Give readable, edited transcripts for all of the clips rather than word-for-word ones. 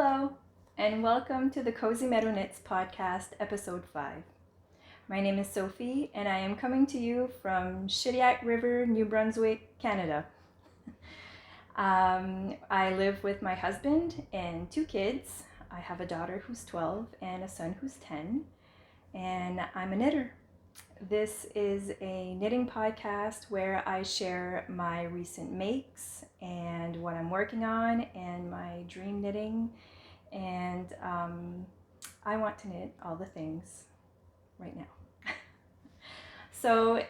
Hello, and welcome to the Cozy Meadow Knits podcast, episode 5. My name is Sophie, and I am coming to you from Shediac River, New Brunswick, Canada. I live with my husband and 2 kids. I have a daughter who's 12 and a son who's 10, and I'm a knitter. This is a knitting podcast where I share my recent makes and what I'm working on and my dream knitting. And I want to knit all the things right now. So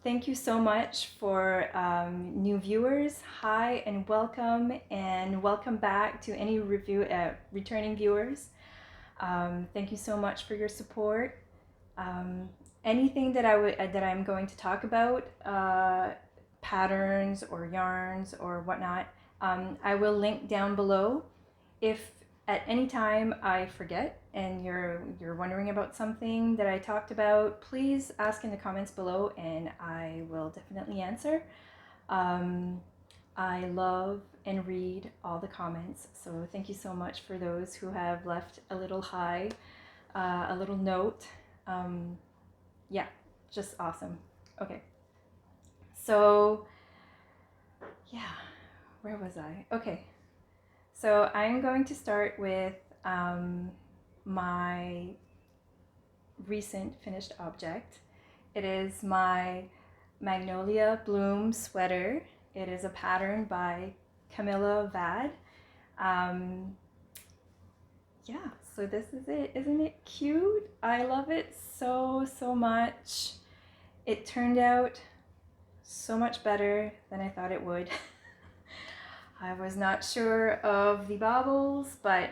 thank you so much for new viewers. Hi and welcome back to any returning viewers. Thank you so much for your support. Anything that I'm going to talk about, patterns or yarns or whatnot, I will link down below. If at any time I forget and you're wondering about something that I talked about, please ask in the comments below and I will definitely answer. I love and read all the comments, so thank you so much for those who have left a little hi, a little note. Yeah, just awesome. Okay, so yeah, where was I? Okay, so I'm going to start with my recent finished object. It is my Magnolia Bloom sweater. It is a pattern by Camilla Vad. Yeah, so this is it. Isn't it cute? I love it so much. It turned out so much better than I thought it would. I was not sure of the bobbles, but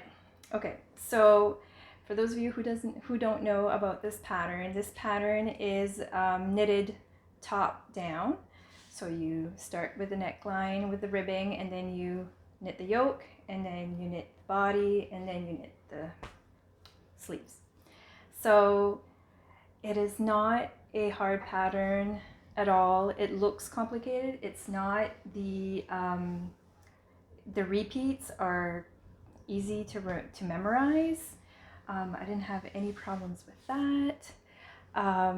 okay. So for those of you who don't know about this pattern is knitted top down. So you start with the neckline with the ribbing, and then you knit the yoke, and then you knit the body, and then you knit the sleeves. So it is not a hard pattern at all. It looks complicated. It's not. The repeats are easy to memorize. I didn't have any problems with that. I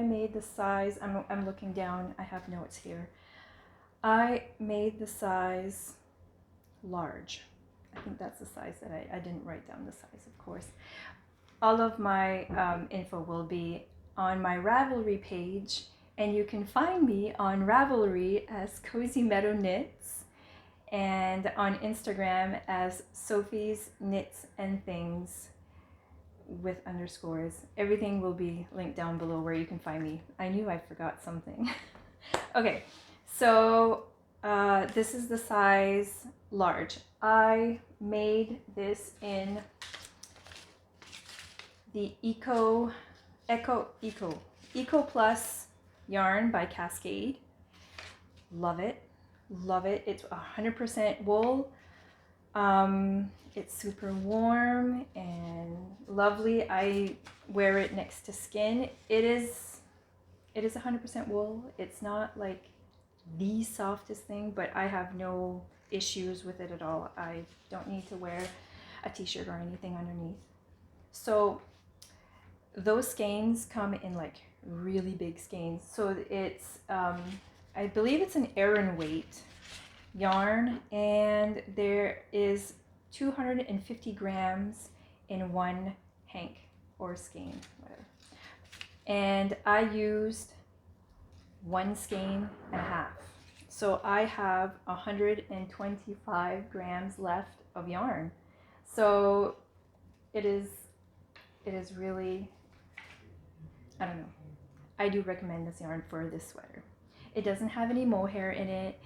made the size. I'm looking down. I have notes here. I made the size large. I think that's the size that I didn't write down the size, of course. All of my info will be on my Ravelry page, and you can find me on Ravelry as cozymeadowknits and on Instagram as Sophie's Knits and Things with underscores. Everything will be linked down below where you can find me. I knew I forgot something. Okay, so this is the size large. I made this in the Eco Plus yarn by Cascade. Love it. It's 100% wool. It's super warm and lovely. I wear it next to Skein. It is 100% wool. It's not like the softest thing, but I have no issues with it at all. I don't need to wear a t-shirt or anything underneath. So those skeins come in like really big skeins. So it's I believe it's an Aran weight yarn, and there is 250 grams in one hank or skein, whatever. And I used 1 skein and a half. So I have 125 grams left of yarn. So it is really, I don't know. I do recommend this yarn for this sweater. It doesn't have any mohair in it.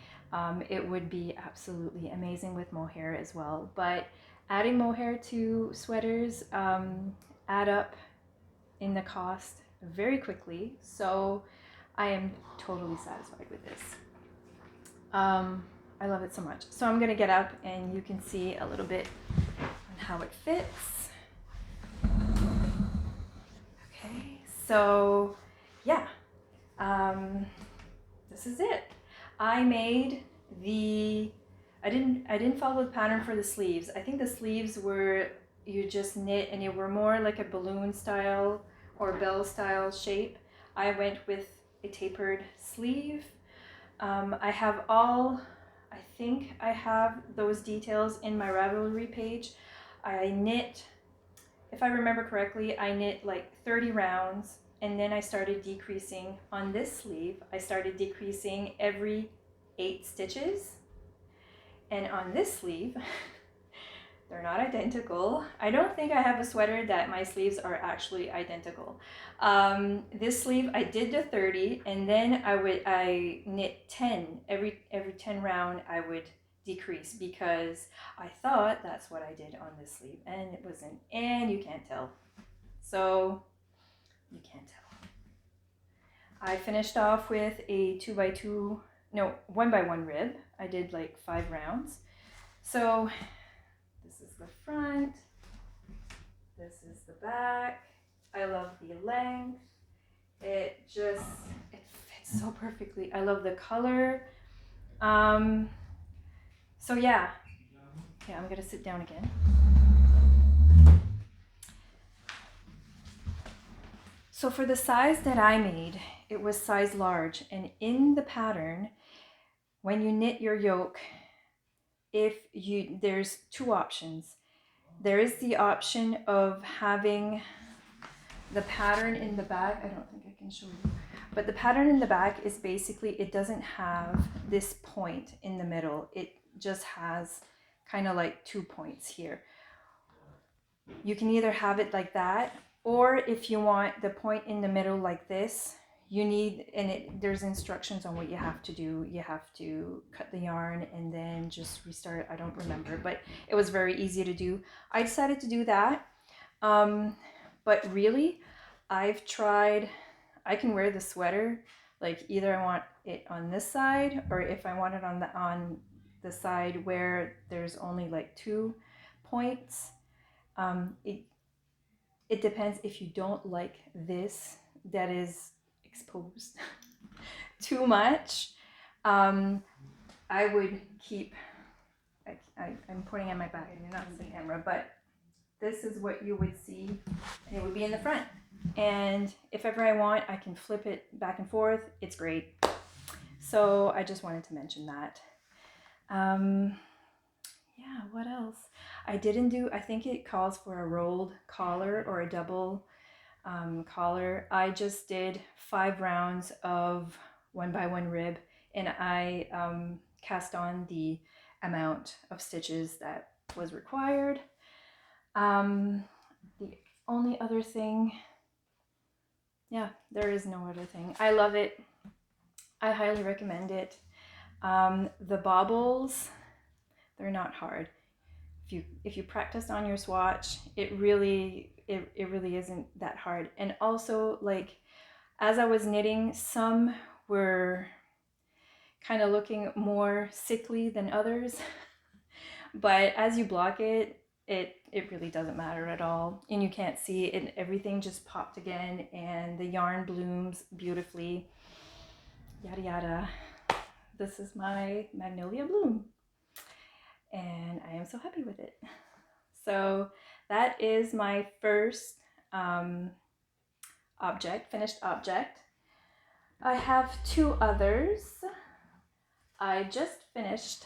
It would be absolutely amazing with mohair as well. But adding mohair to sweaters add up in the cost very quickly. So I am totally satisfied with this. I love it so much. So I'm gonna get up and you can see a little bit on how it fits. Okay, so yeah, this is it. I made I didn't follow the pattern for the sleeves. I think the sleeves were, you just knit and they were more like a balloon style or bell style shape. I went with a tapered sleeve. I have I think I have those details in my Ravelry page. I knit, if I remember correctly, I knit like 30 rounds, and then I started decreasing on this sleeve. I started decreasing every 8 stitches. And on this sleeve, they're not identical. I don't think I have a sweater that my sleeves are actually identical. This sleeve, I did the 30, and then I knit 10. Every 10 round, I would decrease because I thought that's what I did on this sleeve, and it wasn't. And you can't tell. So you can't tell. I finished off with a 2x2, no, 1x1 rib. I did like 5 rounds. So this is the front, this is the back. I love the length. It fits so perfectly. I love the color. So yeah, I'm gonna sit down again. So for the size that I made, it was size large, and in the pattern, when you knit your yoke, there's 2 options. There is the option of having the pattern in the back. I don't think I can show you, but the pattern in the back is basically, it doesn't have this point in the middle. It just has kind of like 2 points here. You can either have it like that, or if you want the point in the middle like this, you need, and there's instructions on what you have to do. You have to cut the yarn and then just restart. I don't remember, but it was very easy to do. I decided to do that. But really, I've tried, I can wear the sweater, like either I want it on this side, or if I want it on the side where there's only like 2 points. It depends. If you don't like this that is exposed too much, I would keep, I'm pointing at my back and you're not in the camera, but this is what you would see, and it would be in the front. And if ever I want, I can flip it back and forth. It's great. So I just wanted to mention that. Yeah, what else? I didn't do, I think it calls for a rolled collar or a double collar. I just did 5 rounds of 1x1 rib, and I cast on the amount of stitches that was required. The only other thing, yeah, there is no other thing. I love it. I highly recommend it. The baubles, they're not hard. If you practice on your swatch, it really isn't that hard. And also, like, as I was knitting, some were kind of looking more sickly than others. But as you block it, it really doesn't matter at all, and you can't see it, and everything just popped again, and the yarn blooms beautifully, yada yada. This is my Magnolia bloom, and I am so happy with it. So that is my first finished object. I have 2 others. I just finished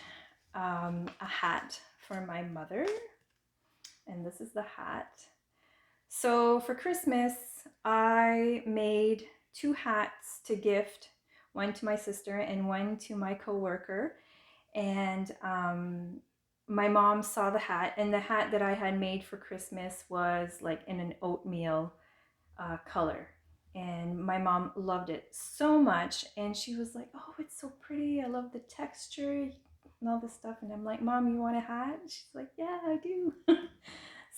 a hat for my mother, and this is the hat. So for Christmas, I made 2 hats to gift, one to my sister and one to my coworker. And my mom saw the hat, and the hat that I had made for Christmas was like in an oatmeal color. And my mom loved it so much, and she was like, oh, it's so pretty, I love the texture and all this stuff. And I'm like, Mom, you want a hat? And she's like, yeah, I do.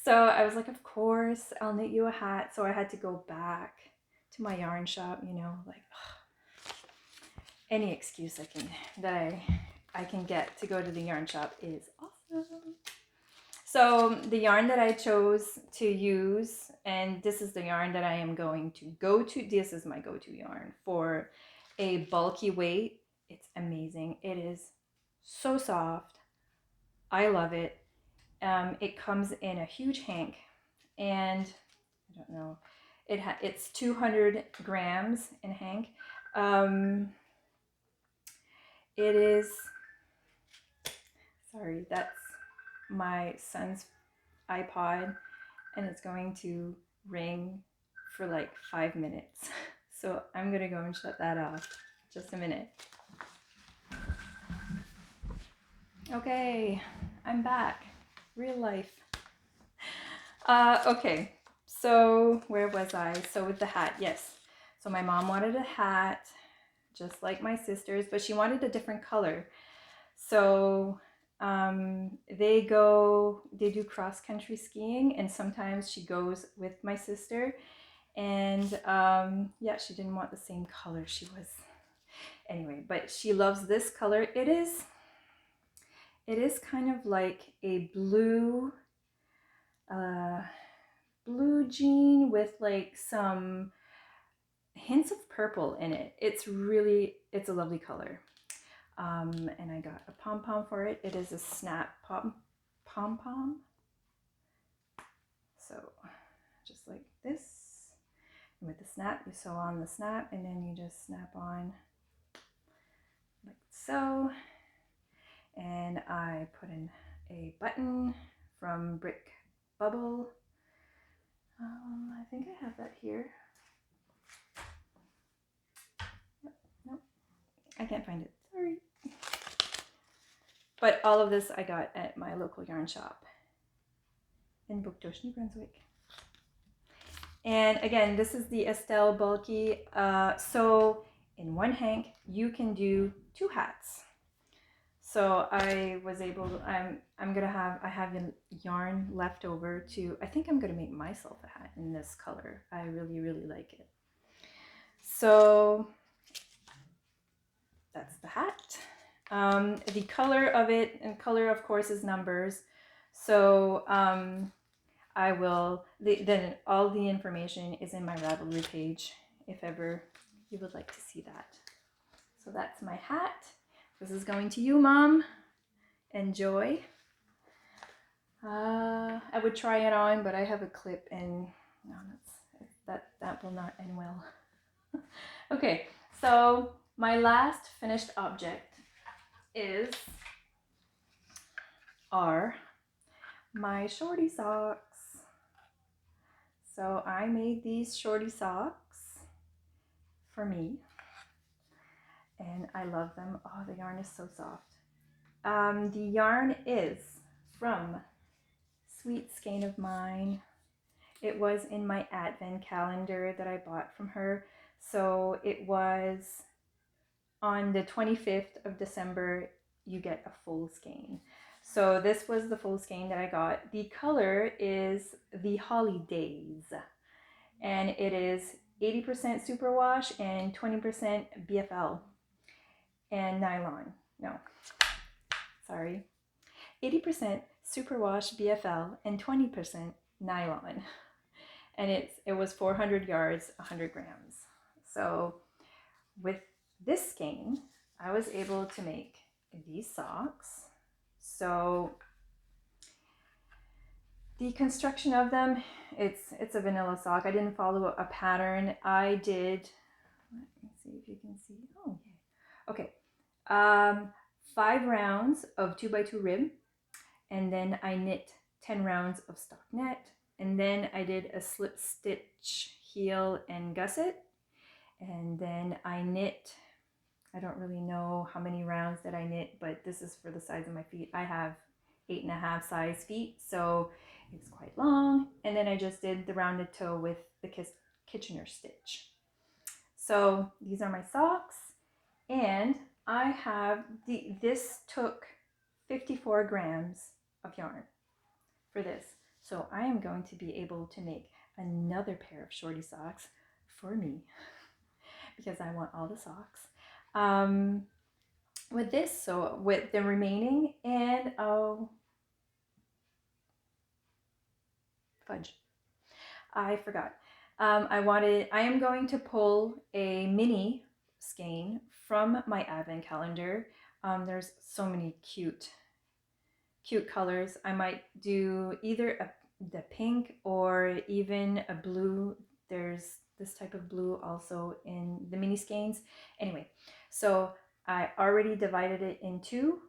So I was like, of course, I'll knit you a hat. So I had to go back to my yarn shop, you know, like any excuse I can get to go to the yarn shop is awesome. So the yarn that I chose to use, and this is the yarn that I am going to go to, this is my go-to yarn for a bulky weight. It's amazing. It is so soft. I love it. It comes in a huge hank, and I don't know, it's 200 grams in hank. It is, sorry, that's my son's iPod, and it's going to ring for like 5 minutes. So I'm gonna go and shut that off. Just a minute. Okay, I'm back. Real life. Okay, so where was I? So with the hat, yes. So my mom wanted a hat, just like my sister's, but she wanted a different color. So they do cross country skiing, and sometimes she goes with my sister. And yeah, she didn't want the same color. She was, anyway, but she loves this color. It is kind of like a blue, blue jean with like some hints of purple in it. It's a lovely color. And I got a pom-pom for it. It is a snap pom-pom. So just like this. And with the snap, you sew on the snap, and then you just snap on like so. And I put in a button from Brick Bubble. I think I have that here. Nope, I can't find it. Sorry. But all of this I got at my local yarn shop in Bukdosh, New Brunswick. And again, this is the Estelle Bulky. So in one hank, you can do 2 hats. So I was able to, I have yarn left over to, I think I'm gonna make myself a hat in this color. I really, really like it. So that's the hat. The color of it, and color of course is numbers. So I will, then all the information is in my Ravelry page if ever you would like to see that. So that's my hat. This is going to you, Mom. Enjoy. I would try it on, but I have a clip, and no, that will not end well. Okay, so my last finished object are my Shorty socks. So I made these Shorty socks for me, and I love them. Oh, the yarn is so soft. The yarn is from Sweet Skein of Mine. It was in my advent calendar that I bought from her. So it was on the 25th of December, you get a full skein. So this was the full skein that I got. The color is the Holidays, and it is 80% superwash and 20% BFL and nylon. No, sorry. 80% superwash BFL and 20% nylon. And it was 400 yards, 100 grams. So with this skein, I was able to make these socks. So the construction of them, it's a vanilla sock. I didn't follow a pattern. I did, let me see if you can see. Oh, yeah. Okay. 5 rounds of 2x2 rib, and then I knit 10 rounds of stockinette, and then I did a slip stitch heel and gusset, and then I knit, I don't really know how many rounds that I knit, but this is for the size of my feet. I have 8.5 size feet, so it's quite long. And then I just did the rounded toe with the Kitchener stitch. So these are my socks, and I have this took 54 grams of yarn for this. So I am going to be able to make another pair of Shorty socks for me because I want all the socks. With this, so with the remaining, and fudge, I forgot. I am going to pull a mini skein from my advent calendar. There's so many cute cute colors. I might do either the pink or even a blue. There's this type of blue also in the mini skeins. Anyway, so I already divided it in two,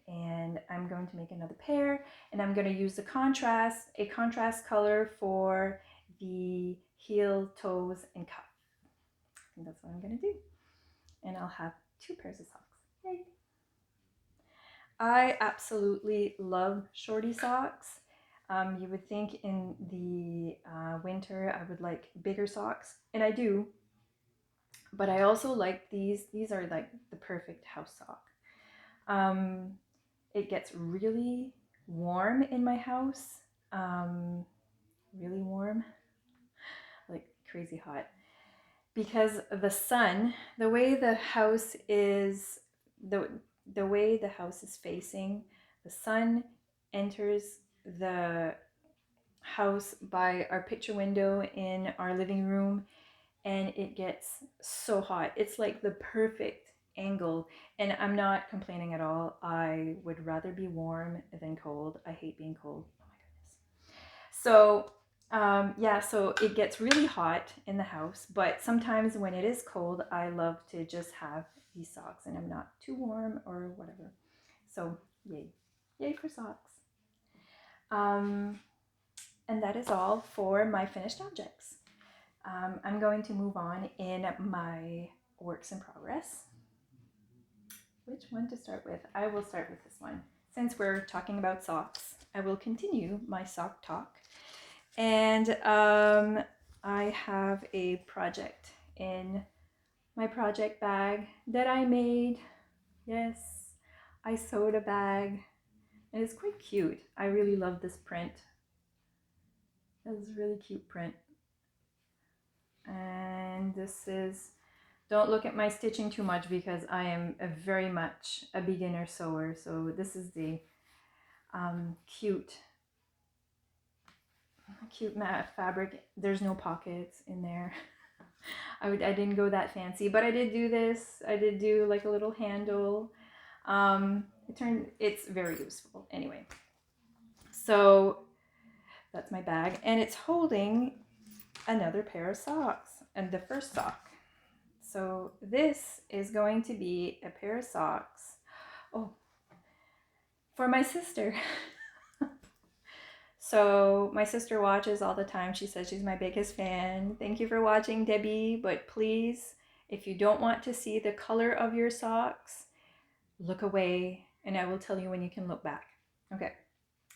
and I'm going to make another pair, and I'm going to use a contrast color for the heel, toes, and cuff. And that's what I'm going to do. And I'll have two pairs of socks. Yay! I absolutely love Shorty socks. You would think in the winter I would like bigger socks, and I do, but I also like these. These are like the perfect house sock. It gets really warm in my house, really warm, like crazy hot, because the sun, the way the house is, the way the house is facing, the sun enters the house by our picture window in our living room, and it gets so hot. It's like the perfect angle, and I'm not complaining at all. I would rather be warm than cold. I hate being cold. Oh my goodness. So yeah, so it gets really hot in the house, but sometimes when it is cold, I love to just have these socks and I'm not too warm or whatever. So yay. Yay for socks. And that is all for my finished objects. I'm going to move on in my works in progress. Which one to start with? I will start with this one. Since we're talking about socks, I will continue my sock talk. And I have a project in my project bag that I made. Yes, I sewed a bag, and it's quite cute. I really love this print. It's a really cute print. And this is, don't look at my stitching too much because I am very much a beginner sewer. So this is the cute matte fabric. There's no pockets in there. I didn't go that fancy, but I did do this. I did do like a little handle. It's very useful. Anyway, so that's my bag, and it's holding another pair of socks, and the first sock. So this is going to be a pair of socks. Oh, for my sister. So my sister watches all the time. She says she's my biggest fan. Thank you for watching, Debbie. But please, if you don't want to see the color of your socks, look away and I will tell you when you can look back. Okay.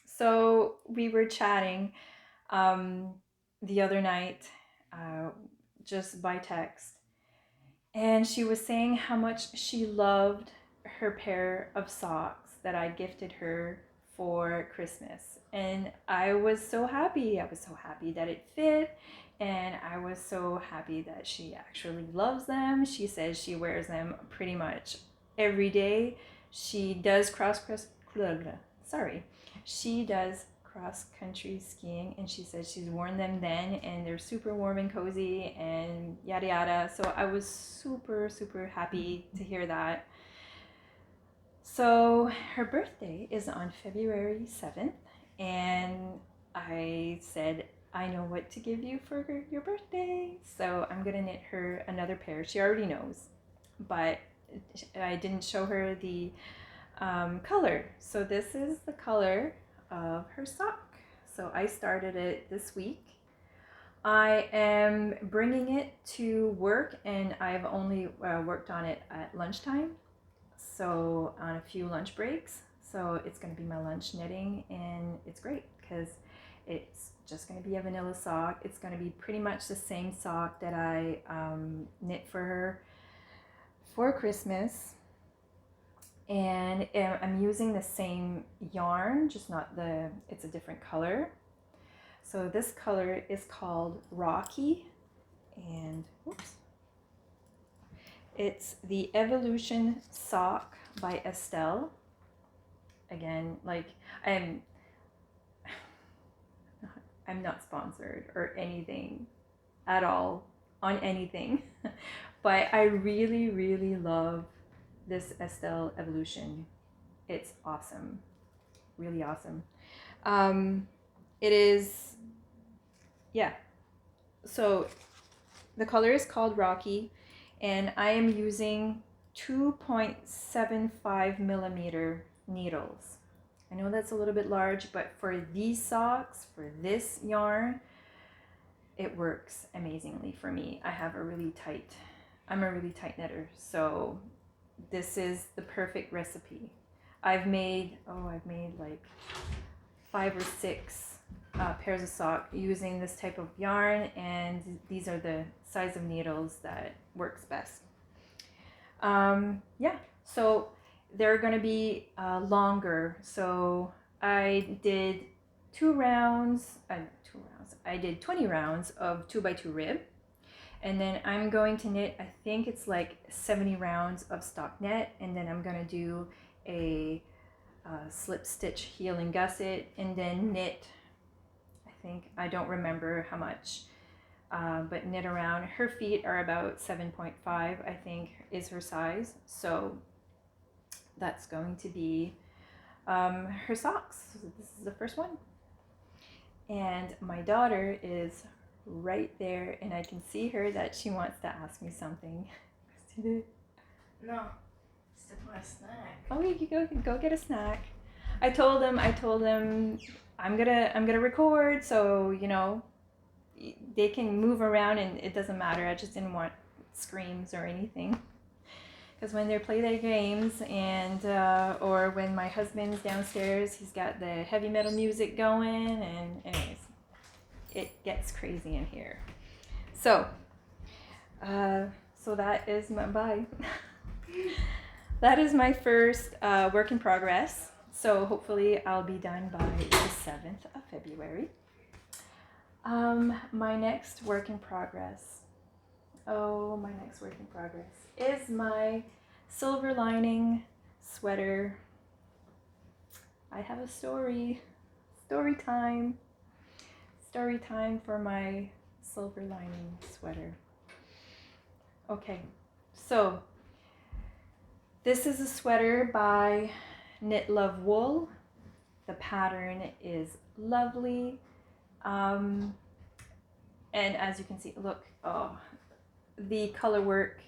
So we were chatting the other night just by text. And she was saying how much she loved her pair of socks that I gifted her for Christmas. And I was so happy. I was so happy that it fit. And I was so happy that she actually loves them. She says she wears them pretty much every day. She does cross-country skiing, and she says she's worn them then and they're super warm and cozy and yada yada. So I was super happy to hear that. So her birthday is on February 7th, and I said, I know what to give you for your birthday. So I'm gonna knit her another pair. She already knows, but I didn't show her the color. So this is the color of her sock. So I started it this week. I am bringing it to work, and I've only worked on it at lunchtime, so on a few lunch breaks. So it's going to be my lunch knitting, and it's great because it's just going to be a vanilla sock. It's going to be pretty much the same sock that I knit for her for Christmas. And I'm using the same yarn, just not it's a different color. So this color is called Rocky, and oops, it's the Evolution Sock by Estelle. Again, like I'm not sponsored or anything at all on anything, but I really love this Estelle Evolution. It's awesome. really awesome. It is, yeah. So the color is called Rocky, and I am using 2.75 millimeter needles. I know that's a little bit large, but for these socks, for this yarn, it works amazingly for me. I'm a really tight knitter, so this is the perfect recipe. I've made like 5 or 6 pairs of sock using this type of yarn, and these are the size of needles that works best. Yeah, so they're going to be longer. So I did 2 rounds. I did 20 rounds of 2x2 rib, and then I'm going to knit, I think it's like 70 rounds of stockinette, and then I'm going to do a slip stitch heeling gusset, and then knit, I don't remember how much, but knit around. Her feet are about 7.5, I think, is her size. So that's going to be her socks. So this is the first one. And my daughter is right there, and I can see her that she wants to ask me something. No, it's to put a snack. Oh, you go get a snack. I told them I'm gonna record, so you know they can move around and it doesn't matter. I just didn't want screams or anything, because when they play their games, and or when my husband's downstairs, he's got the heavy metal music going, and anyways, it gets crazy in here. So that is my bye. That is my first work in progress. So hopefully I'll be done by the 7th of February. My next work in progress. My next work in progress is my silver lining sweater. I have a story time for my silver lining sweater. Okay, so this is a sweater by Knit Love Wool. The pattern is lovely. And as you can see, look, the color work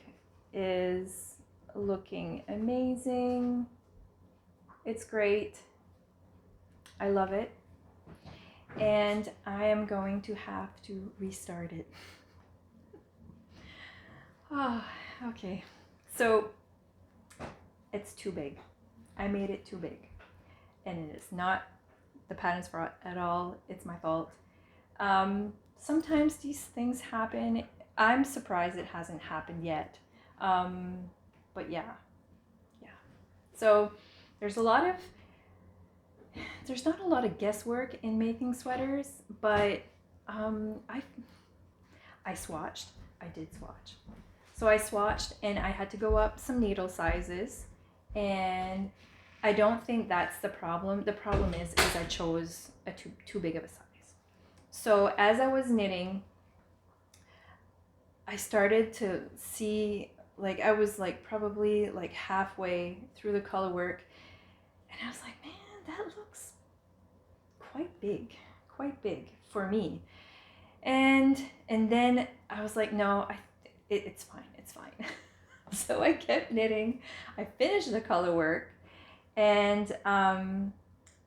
is looking amazing. It's great. I love it. And I am going to have to restart it. Okay. So it's too big. I made it too big, and it is not the pattern's fault at all. It's my fault. Sometimes these things happen. I'm surprised it hasn't happened yet. But yeah. So there's not a lot of guesswork in making sweaters, but I swatched. I did swatch. So I swatched, and I had to go up some needle sizes, and I don't think that's the problem. The problem is I chose a too big of a size. So as I was knitting, I started to see, like, I was like probably like halfway through the color work, and I was like, man, that looks quite big for me. And then I was like, no, it's fine. So I kept knitting. I finished the color work, and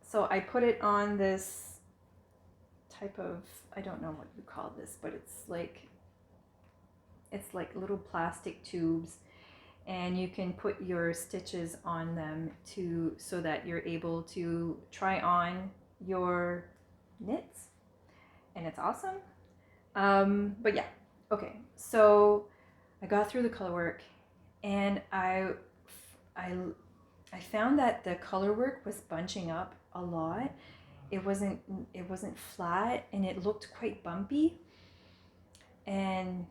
so I put it on this type of, I don't know what you call this, but it's like little plastic tubes, and you can put your stitches on them so that you're able to try on your knits, and it's awesome. But yeah, okay, so I got through the color work, and I found that the color work was bunching up a lot. It wasn't flat, and it looked quite bumpy, and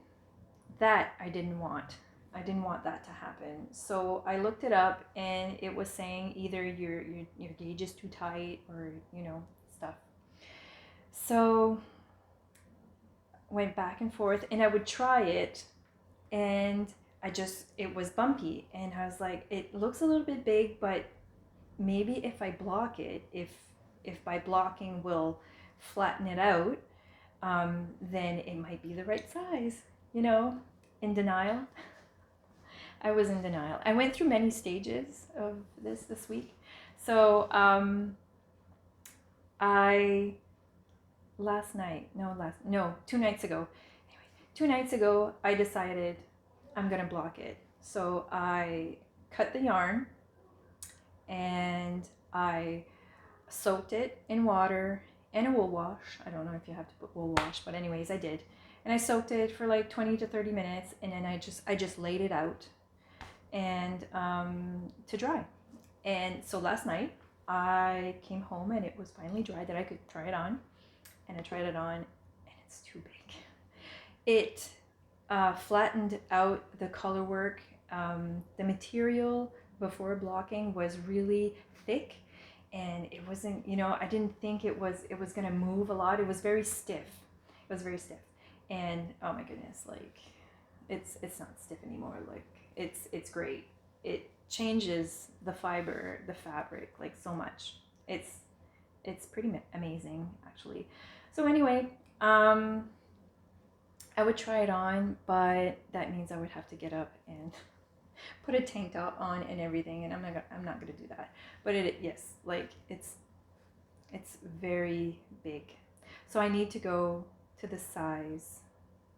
that I didn't want. I didn't want that to happen. So I looked it up, and it was saying either your gauge is too tight, or stuff. So went back and forth, and I would try it, and it was bumpy, and I was like, it looks a little bit big, but maybe if I block it, if by blocking will flatten it out, then it might be the right size, you know, in denial. I was in denial. I went through many stages of this week. So I 2 nights ago. Anyway, 2 nights ago, I decided I'm gonna block it. So I cut the yarn and I soaked it in water and a wool wash. I don't know if you have to put wool wash, but anyways, I did. And I soaked it for like 20 to 30 minutes, and then I just laid it out and to dry. And so last night I came home and it was finally dry that I could try it on. And I tried it on, and it's too big. It flattened out the color work. The material before blocking was really thick, and it wasn't, you know, I didn't think it was gonna move a lot. It was very stiff. And oh my goodness, like it's not stiff anymore. Like it's great. It changes the fiber, the fabric, like so much. It's pretty amazing, actually. So anyway, I would try it on, but that means I would have to get up and put a tank top on and everything, and I'm not gonna do that. But yes, like it's very big. So I need to go to the size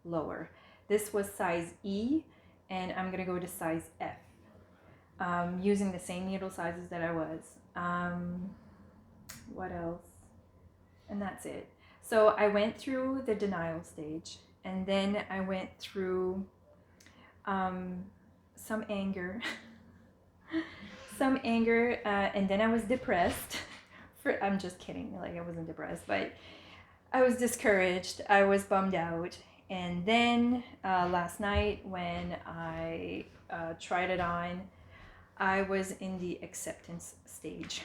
lower. This was size E, and I'm gonna go to size F. Using the same needle sizes that I was. What else? And that's it. So I went through the denial stage, and then I went through some anger, and then I was depressed. I'm just kidding, like I wasn't depressed, but I was discouraged. I was bummed out. And then last night when I tried it on, I was in the acceptance stage.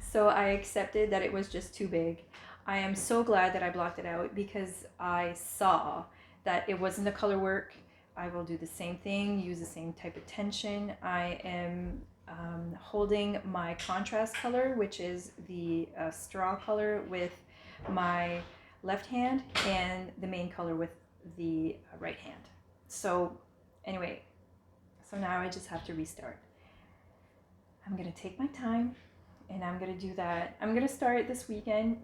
So I accepted that it was just too big. I am so glad that I blocked it out because I saw that it wasn't the color work. I will do the same thing, use the same type of tension. I am holding my contrast color, which is the straw color, with my left hand, and the main color with the right hand. So anyway, so now I just have to restart. I'm gonna take my time, and I'm gonna do that. I'm gonna start this weekend,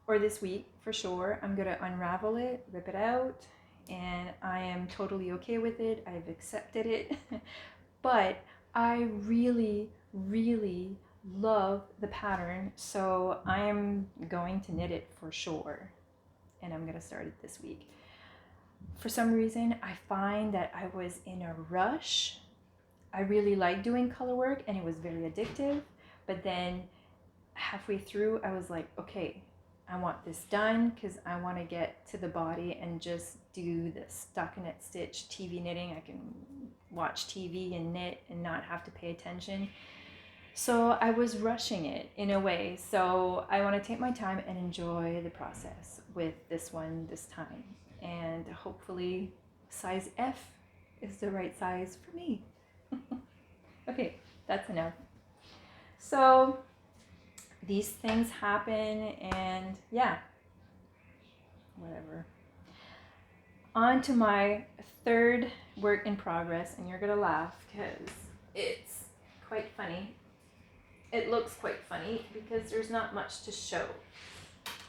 or this week for sure. I'm gonna unravel it, rip it out, and I am totally okay with it. I've accepted it. But I really, really love the pattern, so I am going to knit it for sure, and I'm gonna start it this week. For some reason, I find that I was in a rush. I really like doing color work, and it was very addictive, but then halfway through I was like, okay, I want this done because I want to get to the body and just do the stockinette stitch TV knitting. I can watch TV and knit and not have to pay attention. So I was rushing it in a way. So I want to take my time and enjoy the process with this one this time. And hopefully size F is the right size for me. Okay, that's enough. So these things happen, and yeah, whatever. On to my third work in progress, and you're gonna laugh because it's quite funny. It looks quite funny because there's not much to show.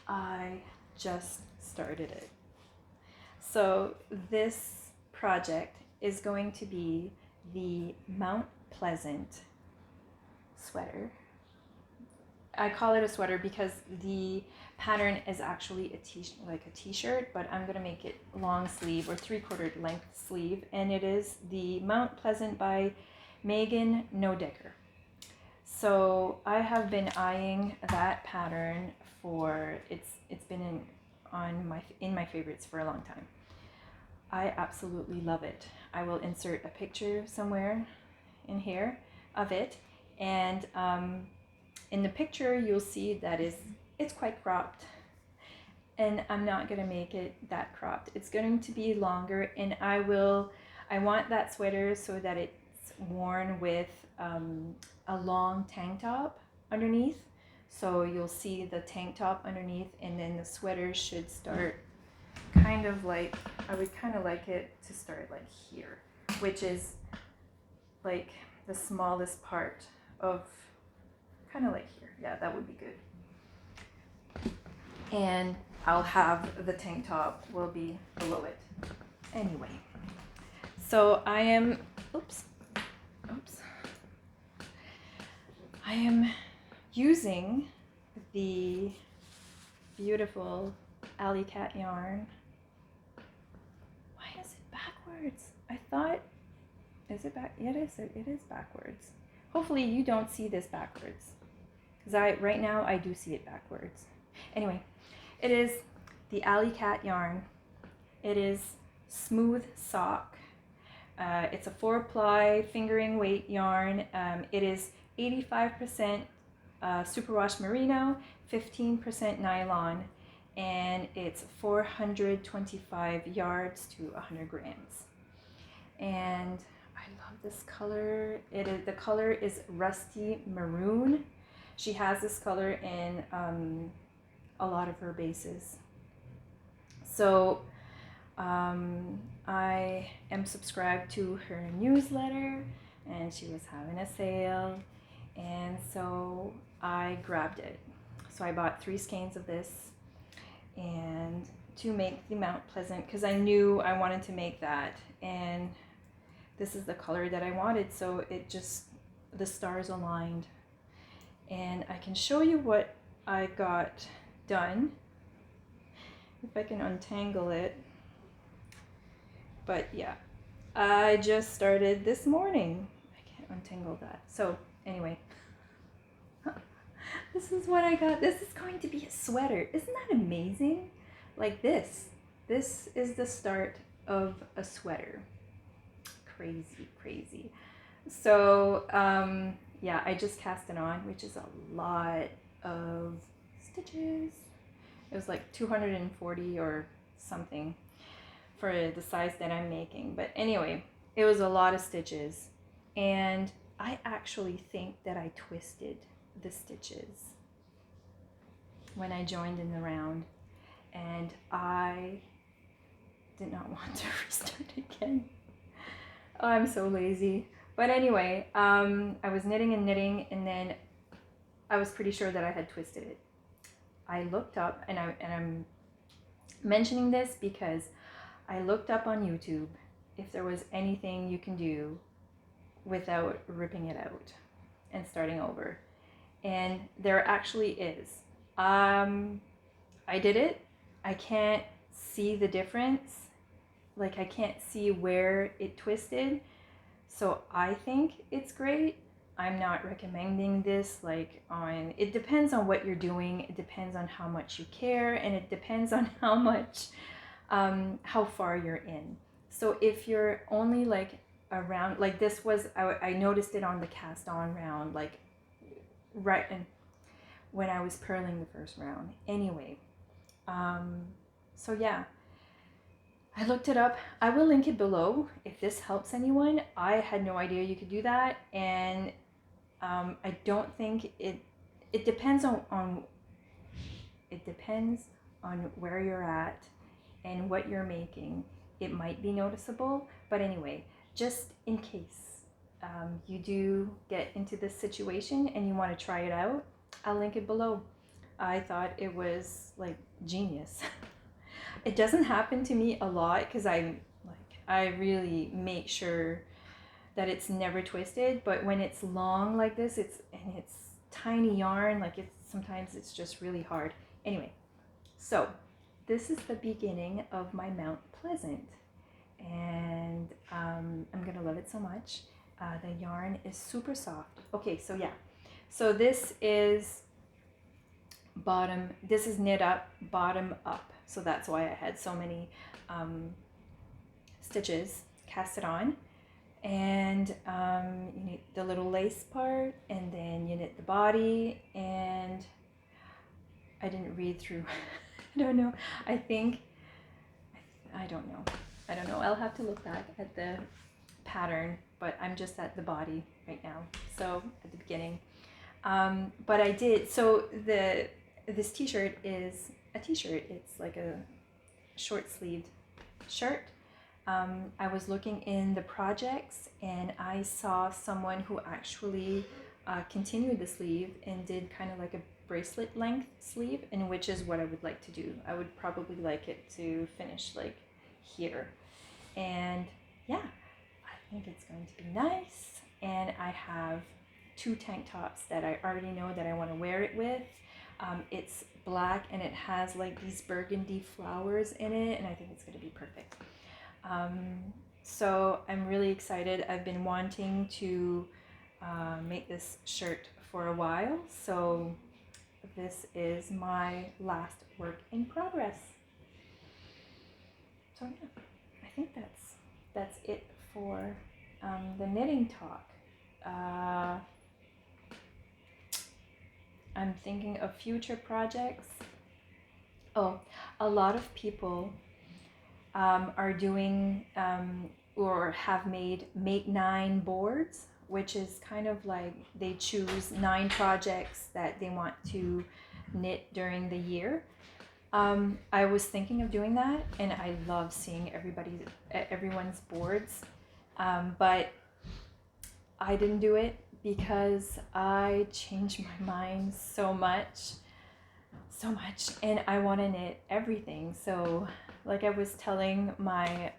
I just started it. So this project is going to be the Mount Pleasant sweater. I call it a sweater because the pattern is actually a t-shirt, but I'm gonna make it long sleeve or 3/4 length sleeve, and it is the Mount Pleasant by Megan Nodecker. So I have been eyeing that pattern for it's been in my favorites for a long time. I absolutely love it. I will insert a picture somewhere in here of it, and in the picture you'll see that it's quite cropped, and I'm not gonna make it that cropped. It's going to be longer, and I want that sweater so that it's it's worn with a long tank top underneath. So you'll see the tank top underneath, and then the sweater should start kind of like, I would kind of like it to start like here, which is like the smallest part of, kind of like here. Yeah, that would be good. And I'll have the tank top will be below it. Anyway, so I am, oops, I am using the beautiful Alley Cat yarn. Why is it backwards? I thought, is it back? It is backwards. Hopefully you don't see this backwards, because right now I do see it backwards. Anyway, it is the Alley Cat yarn. It is smooth sock. It's a 4-ply fingering weight yarn. It is 85% superwash merino, 15% nylon, and it's 425 yards to 100 grams. And I love this color. The color is rusty maroon. She has this color in a lot of her bases. So I am subscribed to her newsletter, and she was having a sale, and so I grabbed it. So I bought 3 skeins of this, and to make the Mount Pleasant, because I knew I wanted to make that, and this is the color that I wanted, so it just, the stars aligned. And I can show you what I got done if I can untangle it. But yeah, I just started this morning. I can't untangle that. So anyway, this is what I got. This is going to be a sweater. Isn't that amazing? Like this is the start of a sweater. Crazy, crazy. So yeah, I just cast it on, which is a lot of stitches. It was like 240 or something for the size that I'm making. But anyway, it was a lot of stitches, and I actually think that I twisted the stitches when I joined in the round, and I did not want to restart again. Oh, I'm so lazy. But anyway, I was knitting, and then I was pretty sure that I had twisted it. I looked up, and I'm mentioning this because I looked up on YouTube if there was anything you can do without ripping it out and starting over. And there actually is. I did it. I can't see the difference. Like, I can't see where it twisted. So I think it's great. I'm not recommending this it depends on what you're doing. It depends on how much you care, and it depends on how much, how far you're in. So if you're only like around, like this was, I noticed it on the cast on round, like right in, when I was purling the first round. Anyway, so yeah, I looked it up. I will link it below if this helps anyone. I had no idea you could do that, and I don't think it depends on it depends on where you're at and what you're making. It might be noticeable, but anyway, just in case you do get into this situation and you want to try it out, I'll link it below. I thought it was like genius. It doesn't happen to me a lot because I really make sure that it's never twisted, but when it's long like this, it's tiny yarn, sometimes it's just really hard. Anyway, so this is the beginning of my Mount Pleasant, and I'm gonna love it so much. The yarn is super soft. Okay, so yeah, so this is knit up, bottom up. So that's why I had so many stitches. Cast it on, and you knit the little lace part, and then you knit the body. And I didn't read through. I don't know. I don't know. I'll have to look back at the pattern, but I'm just at the body right now, so at the beginning. But I did, so this t-shirt is a t-shirt. It's like a short sleeved shirt. I was looking in the projects and I saw someone who actually continued the sleeve and did kind of like a bracelet length sleeve, and which is what I would like to do. I would probably like it to finish like here. And yeah, I think it's going to be nice. And I have 2 tank tops that I already know that I want to wear it with. It's black and it has like these burgundy flowers in it, and I think it's going to be perfect. So I'm really excited. I've been wanting to make this shirt for a while, so this is my last work in progress. So yeah, I think that's it for the knitting talk. I'm thinking of future projects. Oh, a lot of people are doing or have made Make 9 boards, which is kind of like they choose 9 projects that they want to knit during the year. I was thinking of doing that, and I love seeing everyone's boards, but I didn't do it because I changed my mind so much, and I want to knit everything. So like I was telling my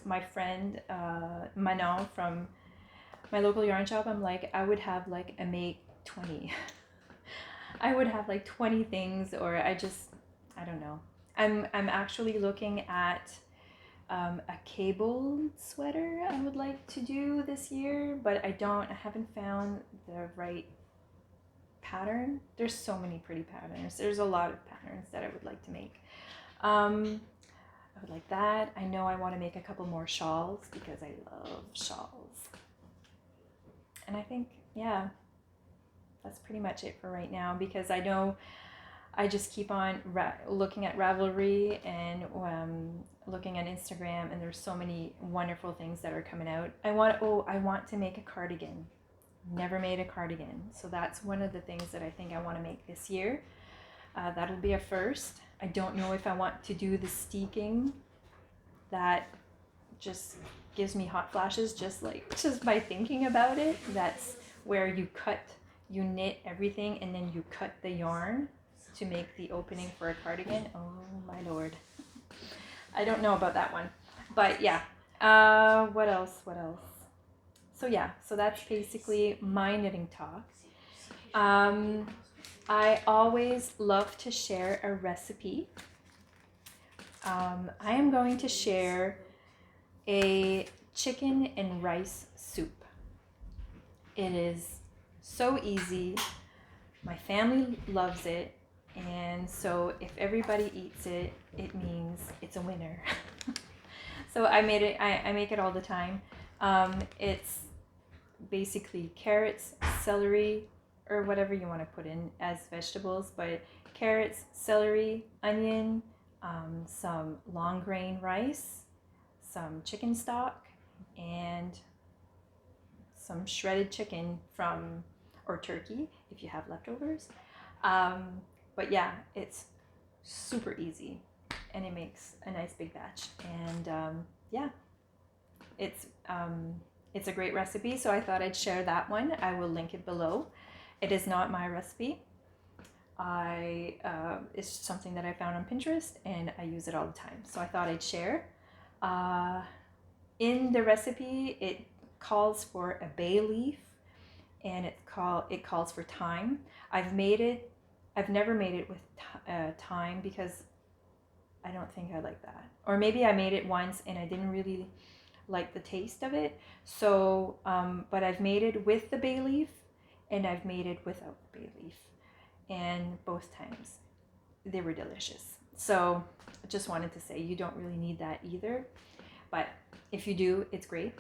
my friend Meadow from my local yarn shop, I'm like, I would have like a make 20. I would have like 20 things, or I don't know. I'm actually looking at a cabled sweater I would like to do this year, but I haven't found the right pattern. There's so many pretty patterns. There's a lot of patterns that I would like to make. I would like that. I know I want to make a couple more shawls because I love shawls. And I think, yeah, that's pretty much it for right now, because I know I just keep on looking at Ravelry and looking at Instagram, and there's so many wonderful things that are coming out. I want to make a cardigan. Never made a cardigan. So that's one of the things that I think I want to make this year. That'll be a first. I don't know if I want to do the steeking. That just gives me hot flashes just by thinking about it. That's where you knit everything and then you cut the yarn to make the opening for a cardigan. Oh my lord. I don't know about that one. But yeah. What else? So yeah, so that's basically my knitting talk. I always love to share a recipe. I am going to share a chicken and rice soup. It is so easy. My family loves it. And so if everybody eats it, it means it's a winner. So I make it all the time. It's basically carrots, celery, or whatever you want to put in as vegetables, but carrots, celery, onion, some long grain rice, some chicken stock, and some shredded chicken or turkey if you have leftovers. But yeah, it's super easy and it makes a nice big batch. And yeah, it's a great recipe, so I thought I'd share that one. I will link it below. It is not my recipe. It's something that I found on Pinterest and I use it all the time. So I thought I'd share. In the recipe, it calls for a bay leaf and it calls for thyme. I've never made it with thyme because I don't think I like that. Or maybe I made it once and I didn't really like the taste of it. So, but I've made it with the bay leaf and I've made it without the bay leaf. And both times they were delicious. So I just wanted to say you don't really need that either. But if you do, it's great.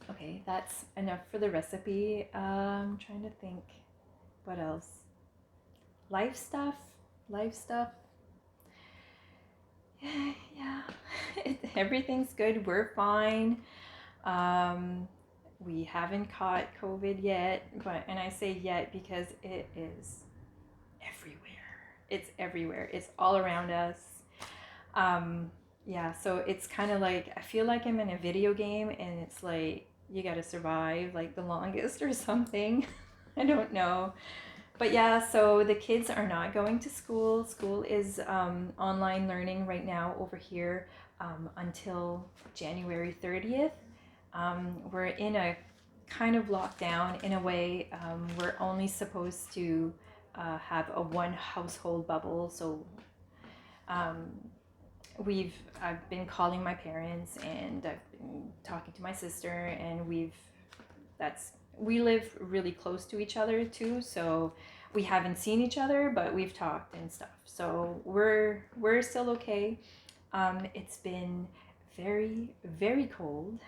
Okay, that's enough for the recipe. I'm trying to think what else. Life stuff. Yeah, everything's good. We're fine. We haven't caught COVID yet, and I say yet because it is everywhere. It's everywhere. It's all around us. Yeah, so it's kind of like I feel like I'm in a video game, and it's like you got to survive like the longest or something. I don't know. But yeah, so the kids are not going to school. School is online learning right now over here until January 30th. We're in a kind of lockdown in a way. We're only supposed to have a one household bubble. So um, I've been calling my parents, and I've been talking to my sister, and we live really close to each other too, so we haven't seen each other, but we've talked and stuff. So we're still okay. It's been very, very cold.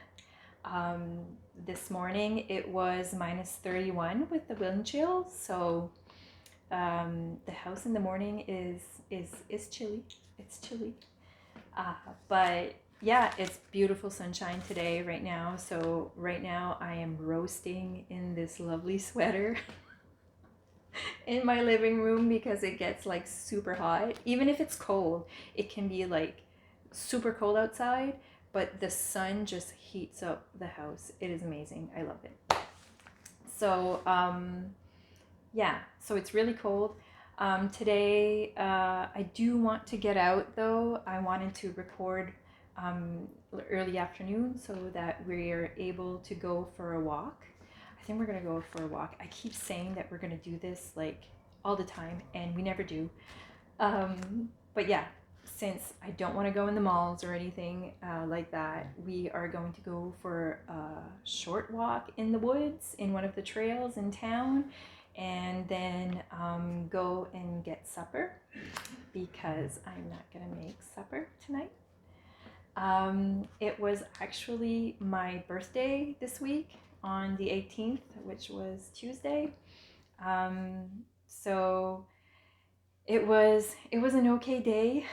Um, this morning it was minus 31 with the wind chill, so the house in the morning is chilly. It's chilly. But yeah, it's beautiful sunshine today right now. So right now I am roasting in this lovely sweater in my living room because it gets like super hot. Even if it's cold, it can be like super cold outside, but the sun just heats up the house. It is amazing. I love it. So yeah, so it's really cold. Today, I do want to get out though. I wanted to record early afternoon so that we're able to go for a walk. I think we're gonna go for a walk. I keep saying that we're gonna do this like all the time, and we never do. But yeah, since I don't want to go in the malls or anything like that, we are going to go for a short walk in the woods in one of the trails in town, and then go and get supper because I'm not gonna make supper tonight. It was actually my birthday this week on the 18th, which was Tuesday. So it was an okay day.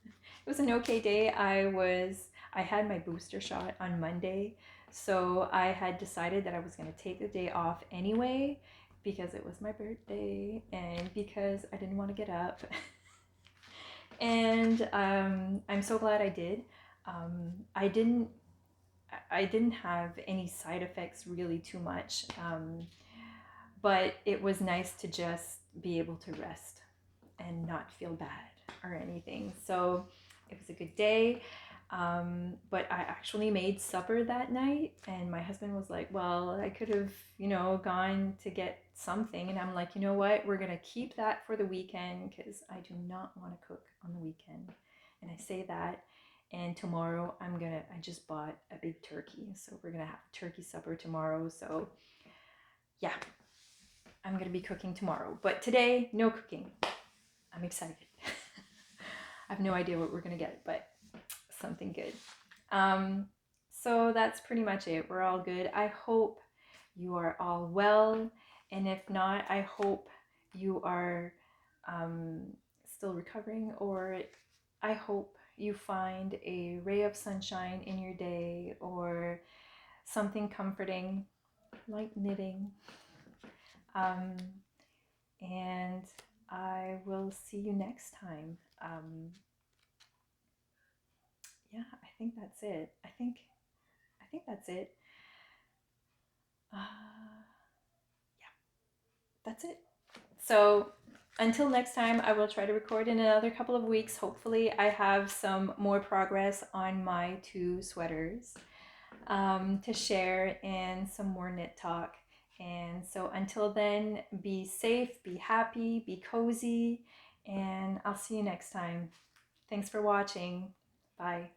It was an okay day. I had my booster shot on Monday, so I had decided that I was going to take the day off anyway because it was my birthday and because I didn't want to get up. And I'm so glad I did. I didn't have any side effects really too much, but it was nice to just be able to rest and not feel bad or anything. So it was a good day. But I actually made supper that night, and my husband was like, well, I could have, gone to get something. And I'm like, you know what? We're going to keep that for the weekend because I do not want to cook on the weekend. And I say that. And tomorrow I just bought a big turkey. So we're going to have turkey supper tomorrow. So yeah, I'm going to be cooking tomorrow. But today, no cooking. I'm excited. I have no idea what we're going to get, but something good. So that's pretty much it. We're all good. I hope you are all well. And if not, I hope you are still recovering, or I hope you find a ray of sunshine in your day or something comforting like knitting. And I will see you next time. Yeah, I think that's it. I think that's it. Yeah, that's it. So until next time, I will try to record in another couple of weeks. Hopefully I have some more progress on my 2 sweaters to share and some more knit talk. And so until then, be safe, be happy, be cozy, and I'll see you next time. Thanks for watching. Bye.